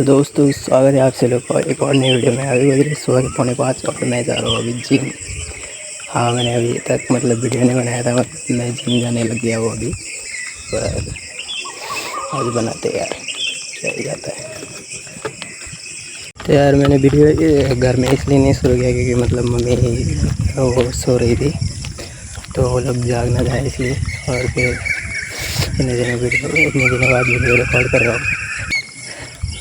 तो दोस्तों स्वागत है आप सभी लोग का एक और नई वीडियो में। अभी बज रहे सुबह के 4:45 और मैं जा रहा हूँ अभी जिम। हाँ, मैंने अभी तक वीडियो नहीं बनाया था, मैं जिम जाने लग गया वो अभी। पर आज बनाते यार, क्या ही जाता है। तो यार मैंने वीडियो घर में इसलिए नहीं शुरू किया क्योंकि मम्मी वो सो रही थी, तो वो लोग जाग ना जाए इसलिए। और फिर इतने दिनों बाद वीडियो रिकॉर्ड कर रहा हूँ।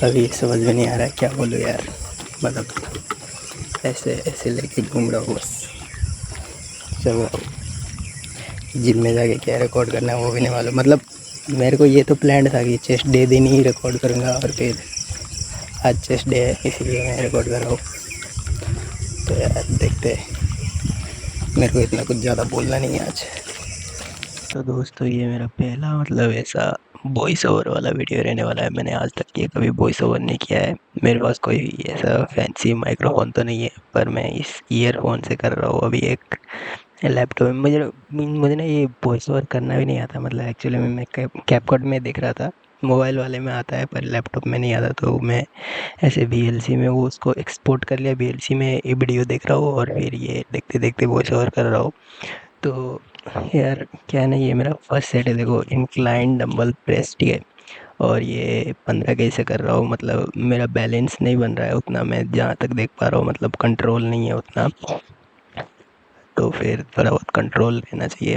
अभी समझ में नहीं आ रहा है क्या बोलूँ यार। ऐसे ऐसे लेके घूम रहा हूँ, बस चल रहा हूँ। जिम में जाके क्या रिकॉर्ड करना है वो भी नहीं मालूम। मेरे को ये तो प्लान था कि चेस्ट डे दिन ही रिकॉर्ड करूँगा, और फिर आज चेस्ट डे है इसीलिए मैं रिकॉर्ड कर रहा हूँ। तो यार देखते हैं, मेरे को इतना कुछ ज़्यादा बोलना नहीं है आज। तो दोस्तों ये मेरा पहला ऐसा वॉइस ओवर वाला वीडियो रहने वाला है। मैंने आज तक ये कभी वॉइस ओवर नहीं किया है। मेरे पास कोई ऐसा फैंसी माइक्रोफोन तो नहीं है, पर मैं इस ईयरफोन से कर रहा हूँ अभी एक लैपटॉप में। मुझे ना ये वॉइस ओवर करना भी नहीं आता। एक्चुअली मैं कैपकट में देख रहा था, मोबाइल वाले में आता है पर लैपटॉप में नहीं आता। तो मैं ऐसे VLC में वो उसको एक्सपोर्ट कर लिया, VLC में ये वीडियो देख रहा हूँ और फिर ये देखते देखते वॉइस ओवर कर रहा हूँ। तो यार क्या है ना, ये मेरा फर्स्ट सेट है। देखो, इंक्लाइन डंबल प्रेस, ठीक है। और ये 15 केजी से कर रहा हूँ। मेरा बैलेंस नहीं बन रहा है उतना, मैं जहाँ तक देख पा रहा हूँ, कंट्रोल नहीं है उतना। तो फिर थोड़ा बहुत कंट्रोल रहना चाहिए।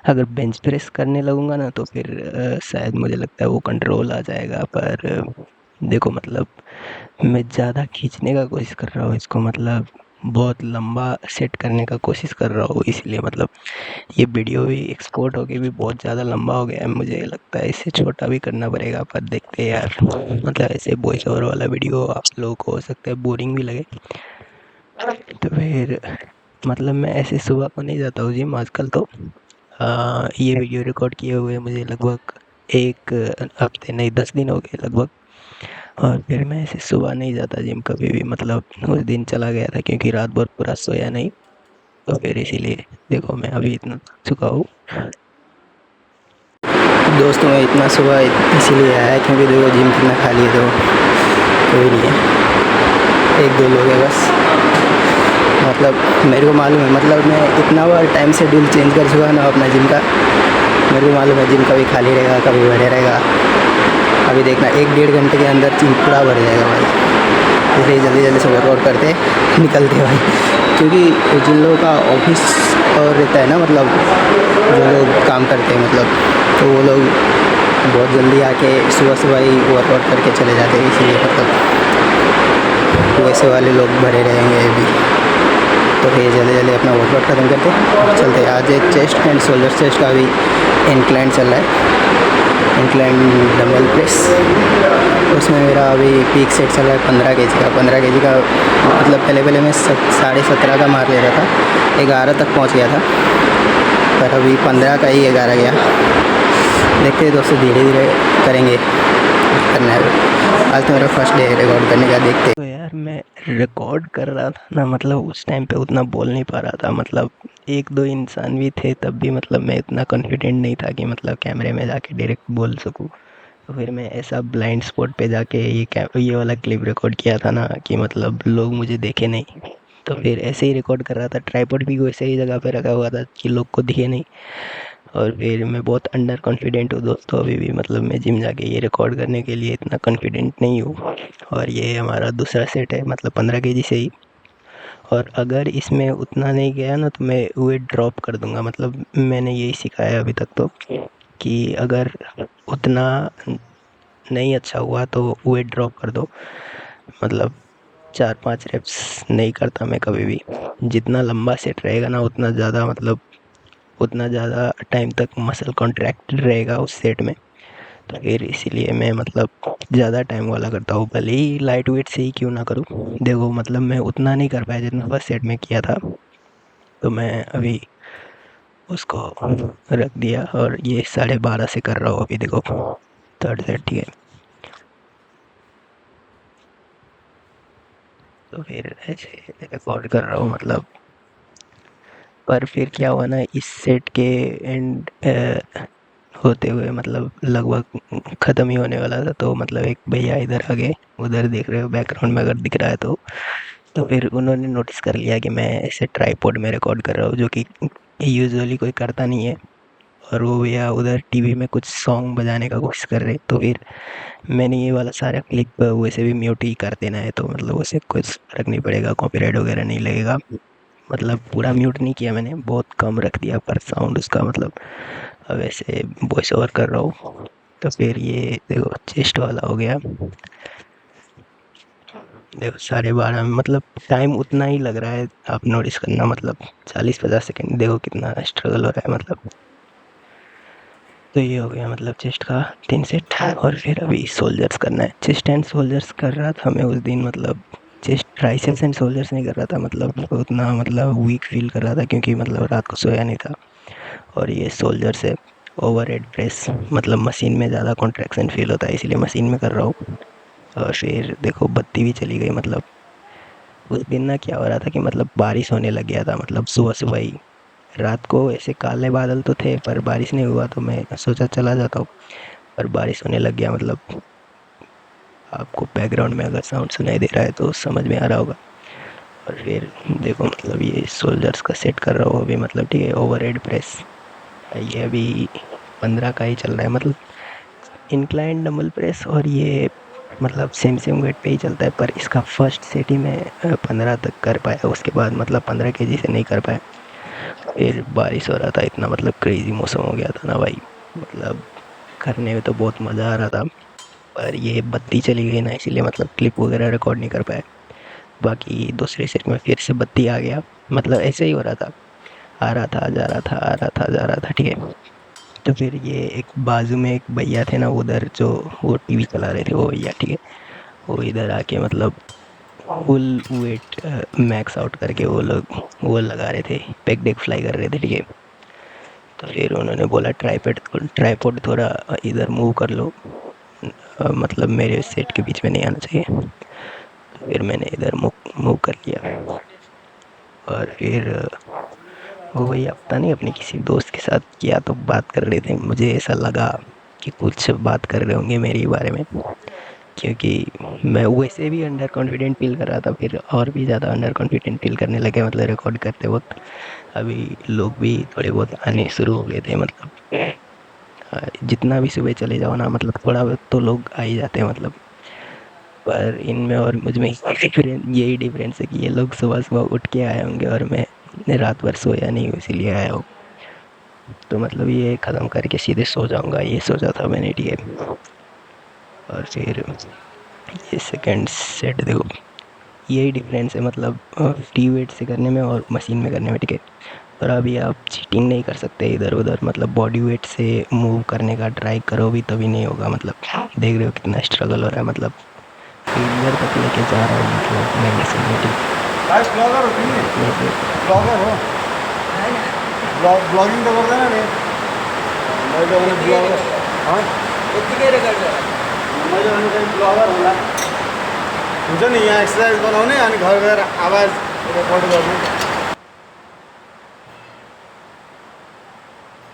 अगर बेंच प्रेस करने लगूँगा ना तो फिर शायद मुझे लगता है वो कंट्रोल आ जाएगा। पर देखो मैं ज़्यादा खींचने का कोशिश कर रहा हूँ इसको, बहुत लंबा सेट करने का कोशिश कर रहा हूँ, इसलिए ये वीडियो भी एक्सपोर्ट होके भी बहुत ज़्यादा लंबा हो गया है। मुझे लगता है इसे छोटा भी करना पड़ेगा, पर देखते हैं यार। ऐसे वॉइस ओवर वाला वीडियो आप लोगों को हो सकता है बोरिंग भी लगे। तो फिर मैं ऐसे सुबह को नहीं जाता हूँ जिम आजकल। तो ये वीडियो रिकॉर्ड किए हुए मुझे लगभग एक हफ्ते नहीं 10 दिन हो गए लगभग। और फिर मैं ऐसे सुबह नहीं जाता जिम कभी भी। उस दिन चला गया था क्योंकि रात भर पूरा सोया नहीं, तो फिर इसीलिए देखो मैं अभी इतना थक चुका हूँ। दोस्तों मैं इतना सुबह इसीलिए आया क्योंकि देखो जिम कितना खाली है। तो कोई नहीं है, एक दो लोग हैं बस। मेरे को मालूम है, मैं इतना बार टाइम शेड्यूल चेंज कर चुका ना अपना जिम का। मेरे को मालूम है जिम कभी खाली रहेगा कभी भरे रहेगा। अभी देखना 1-1.5 घंटे के अंदर जिम पूरा भर जाएगा भाई। इसलिए जल्दी जल्दी से वर्कआउट करते निकलते भाई। क्योंकि जिन लोगों का ऑफिस और रहता है ना, जो लोग काम करते हैं तो वो लोग बहुत जल्दी आके सुबह सुबह ही वर्कआउट करके चले जाते हैं। इसीलिए वैसे वाले लोग भरे रहेंगे अभी। तो फिर जल्दी जल्दी अपना वर्कआउट ख़त्म करके चलते हैं। आज एक चेस्ट एंड शोल्डर चेस्ट का भी इंक्लाइन चल रहा है, इंक्लाइन डंबल प्रेस। उसमें मेरा अभी पीक सेट चल रहा है 15 केजी का। 15 केजी का पहले मैं 17.5 का मार ले रहा था, 11 तक पहुंच गया था। पर अभी 15 का ही 11 गया। देखते हैं दोस्तों, धीरे धीरे करेंगे करना है। आज तो मेरा फर्स्ट डे है रिकॉर्ड करने का, देखते। तो यार मैं रिकॉर्ड कर रहा था ना, उस टाइम पे उतना बोल नहीं पा रहा था। एक दो इंसान भी थे तब भी मैं इतना कॉन्फिडेंट नहीं था कि कैमरे में जाके डायरेक्ट बोल सकूँ। तो फिर मैं ऐसा ब्लाइंड स्पॉट पे जाके ये वाला क्लिप रिकॉर्ड किया था ना कि लोग मुझे देखे नहीं। तो फिर ऐसे ही रिकॉर्ड कर रहा था, ट्राइपॉड भी वैसे ही जगह पे रखा हुआ था कि लोग को दिखे नहीं। और फिर मैं बहुत अंडर कॉन्फिडेंट हूँ दोस्तों अभी भी। मैं जिम जाके ये रिकॉर्ड करने के लिए इतना कॉन्फिडेंट नहीं हूँ। और ये हमारा दूसरा सेट है 15 केजी से ही। और अगर इसमें उतना नहीं गया ना तो मैं वेट ड्रॉप कर दूंगा। मैंने यही सिखाया अभी तक तो, कि अगर उतना नहीं अच्छा हुआ तो वेट ड्रॉप कर दो। 4-5 रेप्स नहीं करता मैं कभी भी। जितना लंबा सेट रहेगा ना उतना ज़्यादा टाइम तक मसल कॉन्ट्रैक्टेड रहेगा उस सेट में। तो फिर इसीलिए मैं ज़्यादा टाइम वाला करता हूँ, भले ही लाइट वेट से ही क्यों ना करूँ। देखो मैं उतना नहीं कर पाया जितना फर्स्ट सेट में किया था, तो मैं अभी उसको रख दिया और ये 12.5 से कर रहा हूँ अभी। देखो थर्ड सेट, ठीक है। तो फिर ऐसे रिकॉर्ड कर रहा हूँ पर फिर क्या हुआ ना, इस सेट के एंड होते हुए मतलब लगभग ख़त्म ही होने वाला था, तो मतलब एक भैया इधर आ गए, उधर देख रहे हो बैकग्राउंड में अगर दिख रहा है तो फिर उन्होंने नोटिस कर लिया कि मैं ऐसे ट्राईपॉड में रिकॉर्ड कर रहा हूँ, जो कि यूजुअली कोई करता नहीं है। और वो भैया उधर टीवी में कुछ सॉन्ग बजाने का कोशिश कर रहे, तो फिर मैंने ये वाला सारा क्लिप वैसे भी म्यूट ही कर देना है, तो मतलब उसे कुछ फ़र्क नहीं पड़ेगा, कॉपीराइट वगैरह नहीं लगेगा। मतलब पूरा म्यूट नहीं किया मैंने, बहुत कम रख दिया, पर साउंड उसका मतलब अब ऐसे वॉइस ओवर कर रहा हूँ। तो फिर ये देखो चेस्ट वाला हो गया। देखो 12:30 में मतलब टाइम उतना ही लग रहा है, आप नोटिस करना, मतलब 40-50 सेकेंड, देखो कितना स्ट्रगल हो रहा है मतलब। तो ये हो गया मतलब चेस्ट का 3 सेट। और फिर अभी सोल्जर्स करना है। चेस्ट एंड सोल्जर्स कर रहा था मैं उस दिन, मतलब चेस्ट ट्राइसेप्स एंड सोल्जर्स नहीं कर रहा था, मतलब उतना मतलब वीक फील कर रहा था, क्योंकि मतलब रात को सोया नहीं था। और ये सोल्जर्स है, ओवर हेड प्रेस, मतलब मशीन में ज़्यादा कॉन्ट्रैक्शन फील होता है, इसलिए मशीन में कर रहा हूँ। और फिर देखो बत्ती भी चली गई, मतलब उस दिन ना क्या हो रहा था कि मतलब बारिश होने लग गया था, मतलब सुबह सुबह ही। रात को ऐसे काले बादल तो थे पर बारिश नहीं हुआ, तो मैं सोचा चला जाता हूँ, पर बारिश होने लग गया। मतलब आपको बैकग्राउंड में अगर साउंड सुनाई दे रहा है तो समझ में आ रहा होगा। और फिर देखो मतलब ये सोल्जर्स का सेट कर रहा हूँ अभी, मतलब ठीक है, ओवर हेड प्रेस। ये अभी 15 का ही चल रहा है, मतलब इंक्लाइन डंबल प्रेस, और ये मतलब सेम सेम वेट पे ही चलता है, पर इसका फर्स्ट सेट ही मैं 15 तक कर पाया, उसके बाद मतलब 15 kg से नहीं कर पाया। फिर बारिश हो रहा था इतना, मतलब क्रेजी मौसम हो गया था ना भाई, मतलब करने में तो बहुत मज़ा आ रहा था, पर ये बत्ती चली गई ना, इसीलिए मतलब क्लिप वगैरह रिकॉर्ड नहीं कर पाया। बाकी दूसरे सेट में फिर से बत्ती आ गया, मतलब ऐसे ही हो रहा था, आ रहा था जा रहा था, आ रहा था जा रहा था, ठीक है। तो फिर ये एक बाजू में एक भैया थे ना उधर, जो वो टीवी चला रहे थे वो भैया, ठीक है, वो इधर आके मतलब फुल वेट मैक्स आउट करके वो लोग वो लगा रहे थे, पेक डेक फ्लाई कर रहे थे, ठीक है। तो फिर उन्होंने बोला ट्राईपॉड थोड़ा इधर मूव कर लो, मतलब मेरे सेट के बीच में नहीं आना चाहिए। तो फिर मैंने इधर मूव मूव कर लिया। और फिर वो भैया पता नहीं अपने किसी दोस्त के साथ किया तो बात कर रहे थे, मुझे ऐसा लगा कि कुछ बात कर रहे होंगे मेरे बारे में, क्योंकि मैं वैसे भी अंडर कॉन्फिडेंट फील कर रहा था, फिर और भी ज़्यादा अंडर कॉन्फिडेंट फील करने लगे, मतलब रिकॉर्ड करते वक्त। अभी लोग भी थोड़े बहुत आने शुरू हो गए थे, मतलब जितना भी सुबह चले जाओ ना, मतलब थोड़ा बहुत तो लोग आ ही जाते हैं मतलब। पर इनमें और मुझ में यही डिफरेंस है कि ये लोग सुबह सुबह उठ के आए होंगे और मैं रात भर सोया नहीं हूँ, इसीलिए आया हूँ। तो मतलब ये ख़त्म करके सीधे सो जाऊँगा, ये सोचा था मैंने, ठीक है। और फिर ये सेकंड सेट देखो, यही डिफरेंस है मतलब फ्री वेट से करने में और मशीन में करने में, ठीक है। और अभी आप चीटिंग नहीं कर सकते इधर उधर, मतलब बॉडी वेट से मूव करने का ट्राई करो भी तभी नहीं होगा, मतलब देख रहे हो कितना स्ट्रगल हो रहा है, मतलब फेलियर तक लेके जा रहा हूँ, मतलब मैं मशीन में, ठीक गाइस ब्लॉगर हो तुम? है। ब्लॉगर हो? ब्लॉगिंग तो करते ना रे? मैं जो है ब्लॉगर। हाँ कितने रिकॉर्ड है? मैं जो है कहीं ब्लॉगर होला मुझे नहीं यहाँ एक्सरसाइज बनाउने अनि घर गएर आवाज रेकर्ड गर्नु।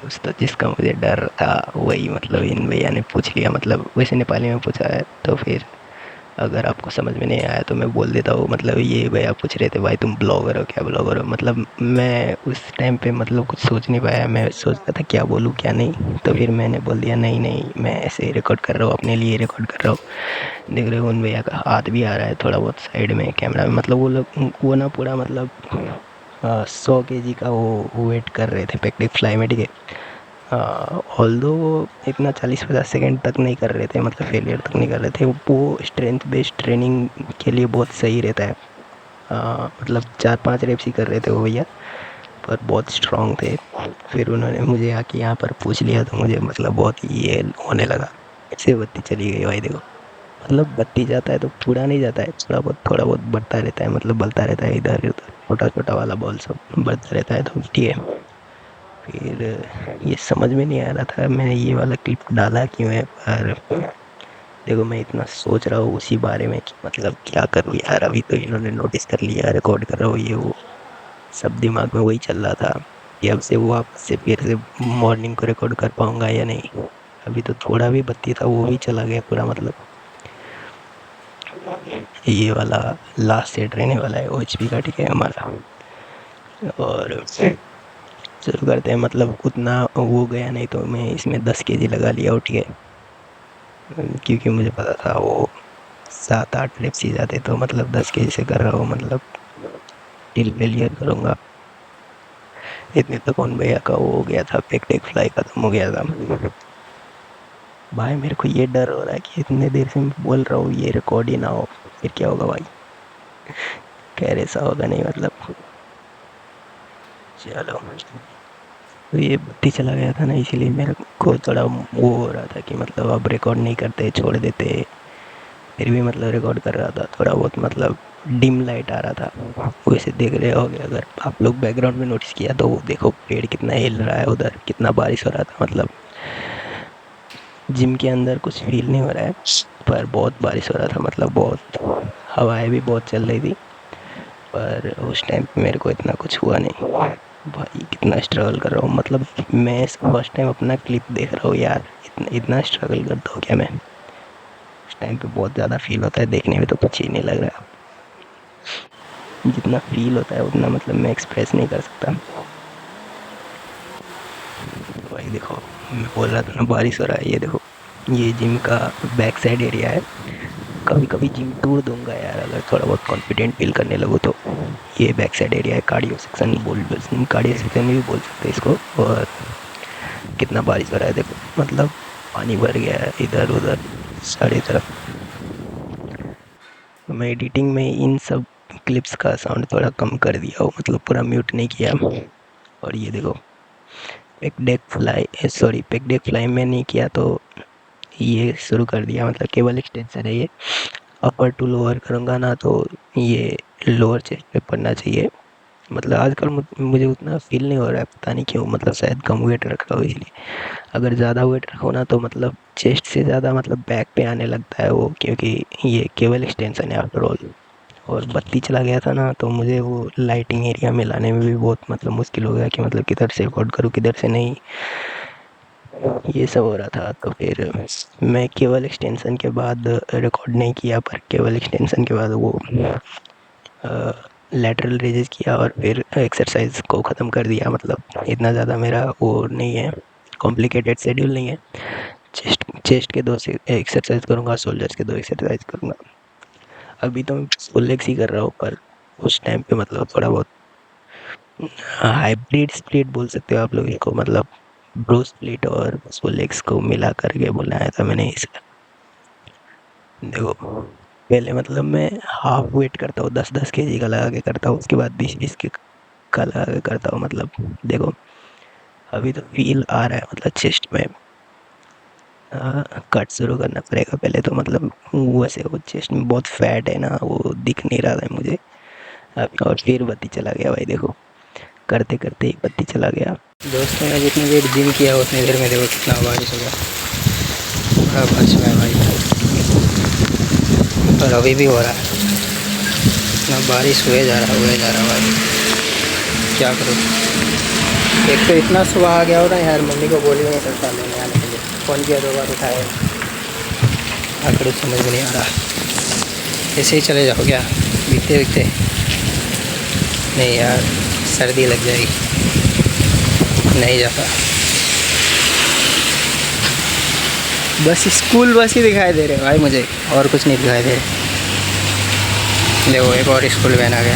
उस तो जिसका मुझे डर था वही मतलब इन भैया ने पूछ लिया, मतलब वैसे नेपाली में पूछा है, तो फिर अगर आपको समझ में नहीं आया तो मैं बोल देता हूँ। मतलब ये भैया पूछ रहे थे भाई तुम ब्लॉगर हो क्या, ब्लॉगर हो, मतलब मैं उस टाइम पे मतलब कुछ सोच नहीं पाया, मैं सोच रहा था क्या बोलूँ क्या नहीं, तो फिर मैंने बोल दिया नहीं नहीं मैं ऐसे रिकॉर्ड कर रहा हूँ, अपने लिए रिकॉर्ड कर रहा हूँ। देख रहे हो उन भैया का हाथ भी आ रहा है थोड़ा बहुत साइड में कैमरा में, मतलब वो लोग वो ना पूरा मतलब 100 kg का वो वेट कर रहे थे पेक्टिक फ्लाई में, ठीक है। ऑल्दो वो इतना 40-50 सेकेंड तक नहीं कर रहे थे, मतलब फेलियर तक नहीं कर रहे थे, वो स्ट्रेंथ बेस्ड ट्रेनिंग के लिए बहुत सही रहता है। मतलब 4-5 रेप्स ही कर रहे थे वो भैया, पर बहुत स्ट्रांग थे। फिर उन्होंने मुझे आके यहाँ पर पूछ लिया, तो मुझे मतलब बहुत ही ये होने लगा। ऐसे बत्ती चली गई भाई देखो, मतलब बत्ती जाता है तो पूरा नहीं जाता है, थोड़ा बहुत बढ़ता रहता है, मतलब बलता रहता है इधर उधर, छोटा छोटा वाला बॉल सब बढ़ता रहता है, तो ठीक है। फिर ये समझ में नहीं आ रहा था मैंने ये वाला क्लिप डाला क्यों है, पर देखो मैं इतना सोच रहा हूँ उसी बारे में कि मतलब क्या करूँ यार, अभी तो इन्होंने नोटिस कर लिया रिकॉर्ड कर रहा हूँ ये वो, सब दिमाग में वही चल रहा था। कि अब से वापस से फिर से मॉर्निंग को रिकॉर्ड कर पाऊँगा या नहीं। अभी तो थोड़ा भी बत्ती था वो भी चला गया पूरा, मतलब ये वाला लास्ट सेट रहने वाला है OHP का, ठीक है हमारा। और शुरू करते हैं, मतलब उतना वो गया नहीं तो मैं इसमें 10 kg लगा लिया, ठीक है, क्योंकि मुझे पता था वो 7-8 रेप्स ही जाते, तो मतलब 10 kg से कर रहा हूँ, मतलब टिल फेलियर करूँगा। इतने तो कौन भैया का वो हो गया था, पेक टेक फ्लाई खत्म हो गया था। भाई मेरे को ये डर हो रहा है कि इतने देर से मैं बोल रहा हूँ ये रिकॉर्ड ही ना हो, फिर क्या होगा भाई, खैर ऐसा होगा नहीं मतलब। चलो, तो ये बत्ती चला गया था ना, इसीलिए मेरे को थोड़ा वो हो रहा था कि मतलब अब रिकॉर्ड नहीं करते, छोड़ देते। फिर भी मतलब रिकॉर्ड कर रहा था थोड़ा बहुत, मतलब डिम लाइट आ रहा था। वैसे देख रहे होगे अगर आप लोग बैकग्राउंड में नोटिस किया तो वो देखो पेड़ कितना हिल रहा है, उधर कितना बारिश हो रहा था। मतलब जिम के अंदर कुछ फील नहीं हो रहा है, पर बहुत बारिश हो रहा था, मतलब बहुत हवाएं भी बहुत चल रही थी। पर उस टाइम पे मेरे को इतना कुछ हुआ नहीं। भाई कितना स्ट्रगल कर रहा हूँ, मतलब मैं फर्स्ट टाइम अपना क्लिप देख रहा हूँ यार, इतना स्ट्रगल करता हूँ क्या मैं। उस टाइम पे बहुत ज़्यादा फील होता है, देखने में तो कुछ ही नहीं लग रहा, जितना फील होता है उतना मतलब मैं एक्सप्रेस नहीं कर सकता। भाई देखो, मैं बोल रहा था ना बारिश हो रहा है, ये देखो ये जिम का बैक साइड एरिया है। कभी कभी जिम टूर दूंगा यार अगर थोड़ा बहुत कॉन्फिडेंट फील करने लगो तो। ये बैक साइड एरिया है, कार्डियो सेक्शन कार्डियो सेक्शन भी बोल सकते हैं इसको। और कितना बारिश हो रहा है देखो, मतलब पानी भर गया है इधर उधर सारी तरफ। मैं एडिटिंग में इन सब क्लिप्स का साउंड थोड़ा कम कर दिया हो, मतलब पूरा म्यूट नहीं किया। और ये देखो पेक डेक फ्लाई में नहीं किया तो ये शुरू कर दिया, मतलब केबल एक्सटेंशन है ये। अपर टू लोअर करूँगा ना तो ये लोअर चेस्ट पे पड़ना चाहिए। मतलब आजकल मुझे उतना फील नहीं हो रहा है, पता नहीं क्यों, मतलब शायद कम वेट रख रहा हूँ इसलिए। अगर ज़्यादा वेट रखो ना तो मतलब चेस्ट से ज़्यादा मतलब बैक पे आने लगता है वो, क्योंकि ये केबल एक्सटेंशन है आफ्टर ऑल। और बत्ती चला गया था ना तो मुझे वो लाइटिंग एरिया में लाने में भी बहुत मतलब मुश्किल हो गया कि मतलब किधर से रिकॉर्ड करूँ किधर से नहीं, ये सब हो रहा था। तो फिर मैं केबल एक्सटेंशन के बाद रिकॉर्ड नहीं किया, पर केबल एक्सटेंशन के बाद वो लैटरल रेजेस किया और फिर एक्सरसाइज को ख़त्म कर दिया। मतलब इतना ज़्यादा मेरा वो नहीं है, कॉम्प्लिकेटेड शेड्यूल नहीं है। चेस्ट के 2 से एक्सरसाइज करूँगा, शोल्डर्स के 2 एक्सरसाइज करूँगा। अभी तो मैं फुल लेग्स ही कर रहा हूँ, पर उस टाइम पे मतलब थोड़ा बहुत हाइब्रिड स्प्लिट बोल सकते हो आप लोग इसको, मतलब ब्रो स्प्लिट और फुल लेग्स को मिला करके बनाया था मैंने इसे। देखो पहले मतलब मैं हाफ वेट करता हूँ, 10-10 kg का लगा के करता हूँ, उसके बाद 20-20 का लगा के करता हूँ। मतलब देखो अभी तो फील आ रहा है, मतलब चेस्ट में कट शुरू करना पड़ेगा पहले तो। मतलब वैसे वो चेस्ट में बहुत फैट है ना, वो दिख नहीं रहा था मुझे अभी। और फिर बत्ती चला गया भाई, देखो करते करते ही बत्ती चला गया। दोस्तों ने जितनी देर जिम किया उतनी देर में देखो कितना बारिश हो गया, पूरा बारिश में भाई। और अभी भी हो रहा है, इतना बारिश हुए जा रहा भाई, क्या करूँ। एक तो इतना सुबह आ गया हो ना यार, मम्मी को बोल ही नहीं सकता लेने आने के लिए, फ़ोन किया 2 बार उठाए, आखिर समझ में नहीं आ रहा। ऐसे ही चले जाओ क्या बीतते बीतते? नहीं यार सर्दी लग जाएगी, नहीं जाता। बस स्कूल बस ही दिखाई दे रहे भाई मुझे, और कुछ नहीं दिखाई दे रहे। देखो एक और स्कूल वैन आ गया,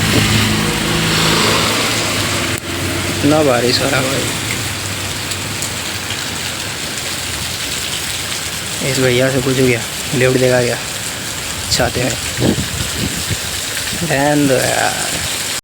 इतना बारिश हो रहा भाई। इस भैया से पूछो क्या लिफ्ट देगा क्या, चाहते हैं ध्यान दो यार।